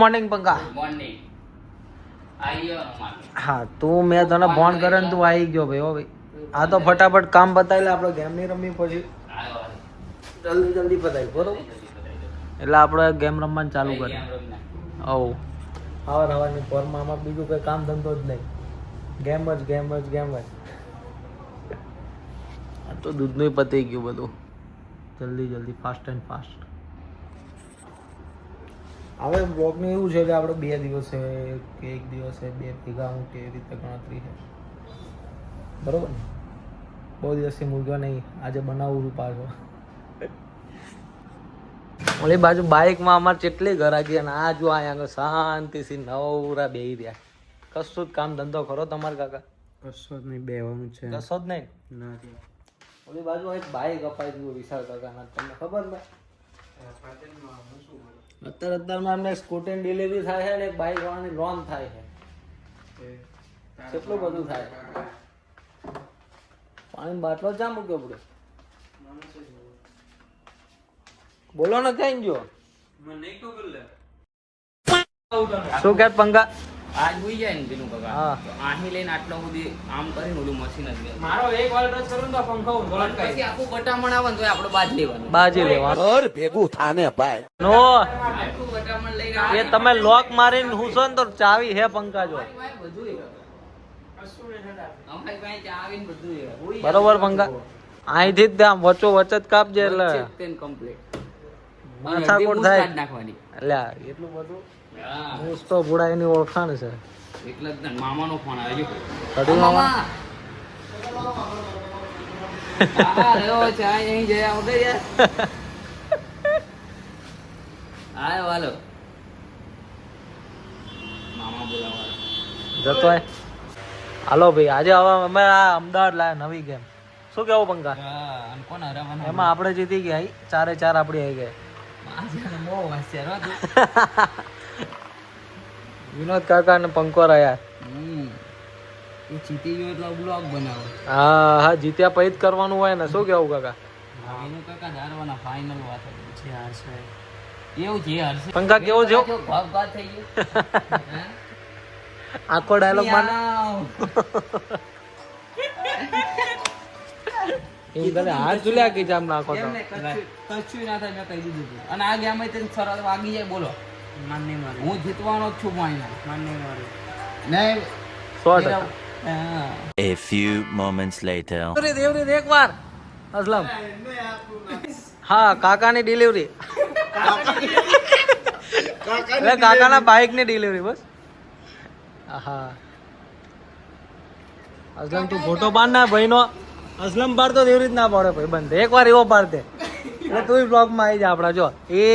Morning પંકા morning આવી ગયો હા તું મેં તને ફોન કરે ને તું આવી ગયો ભાઈ હો ભાઈ આ તો ફટાફટ કામ પતાવી લે આપણે ગેમ નહીં રમી પછી જલ્દી જલ્દી પતાવી બરોબર એટલે આપણે ગેમ રમવાનું ચાલુ કરીએ હવ હવારની ફોરમાં આમાં બીજું કંઈ કામ ધંધો જ નહીં ગેમ જ આ તો દૂધનું પતી ગયું બધું જલ્દી ફાસ્ટ એન્ડ ફાસ્ટ હવે બ્લોગનું એવું છે કે આપણે 2 દિવસે કે 1 દિવસે 2 ભેગા હું કે રીતે ગણતરી છે બરોબર ને બહુ દિવસથી મૂક્યો નહીં આજે બનાવું છું પાછો ઓલી બાજુ બાઇકમાં અમારે કેટલી ઘરાકી અને આ જો અહીંયા આગળ શાંતિથી નવરા બેહી રહ્યા કશું જ કામ ધંધો કરો તમારે કાકા કશો જ નહીં બેવાનું છે કશો જ નહીં ઓલી બાજુ એક બાઇક અપાઈ દીધું વિશાલ કાકાના તમને ખબર ને અત્યારમાં અમને સ્કૂટીની ડિલિવરી થાય છે ને એક બાઇક વાળાની લોન થાય છે કેટલું બધું થાય પાણી બાટલો ચા મૂક્યો પડે બોલો ને ક્યાં ગયો શું કે પંકા આજ હોઈ જાય ને પેલું કાકા હા. તો આહી લઈને આટલો સુધી આમ કરીને ઓલું મશીન જ લે મારો એક વાર ટચ કરું તો પંખો પછી આખું બટામણ આવે ને તો આપણે બાજ લેવાનું બાજી લેવાનું ભેગું થાને ભાઈ નો આખું બટામણ લઈને એ તમે લોક મારીને હુંસો ને તો ચાવી હે પંકા જો બધું અમારી પાસે ચાવીને બધું બરોબર પંકા અહીંથી જ આમ વચ્ચો વચ્ચે જ કાપજે એટલે કમ્પ્લીટ માથાકૂટ થાય નાખવાની એટલે એટલું બધું હા હું તો બુડાઈની ઓળખાણ છે એટલે જ મામાનો ફોન આવ્યો કઢી મામા હા રહ્યો છે અહીં જયા વગર યાર આયો હાલો મામા બોલાવા જતો હોય હાલો ભાઈ આજે હવે અમે આ અમદાવાદ લાયા નવી ગેમ શું કેવું પંકા હા અને કોણ હરાવવાનો એમાં આપણે જીતી ગયા 4-4 આપણી આવી ગઈ બહુ હોશિયાર હતો વિનોદ કાકા ને પંકો રહ્યા એ જીતી ગયો એટલે બ્લોગ બનાવો હા જીત્યા પછી જ કરવાનું હોય ને શું કેવું કાકા એનું કાકા ધારવાના ફાઇનલ વાત છે હરશે એવું છે હરશે પંકા કેવો છે ભાગ થઈ ગયું આખો ડાયલોગ માને એવું તને હાથ ઝુલ્યા કે જામ નાખો તો કચ્છું ના થાય મેં કહી દીધું હતું. અને આ ગેમ તને સરળ વાગી જાય બોલો માન નહીં મારે હું જીતવાનો જ છું માયના માન નહીં મારે નહીં 100%. હા A few moments later. Deori એકવાર અસલમ હા કાકાની ડિલિવરી એટલે કાકાના બાઇક ની ડિલિવરી બસ હા અસલમ તું ફોટો પાડ ના ભાઈ નો અસલમ પાડ તો એવી રીત ના પાડે ભાઈ બંધ એકવાર એવો પાડ દે એટલે તું બ્લોગ માં આવી જા આપડા જો એ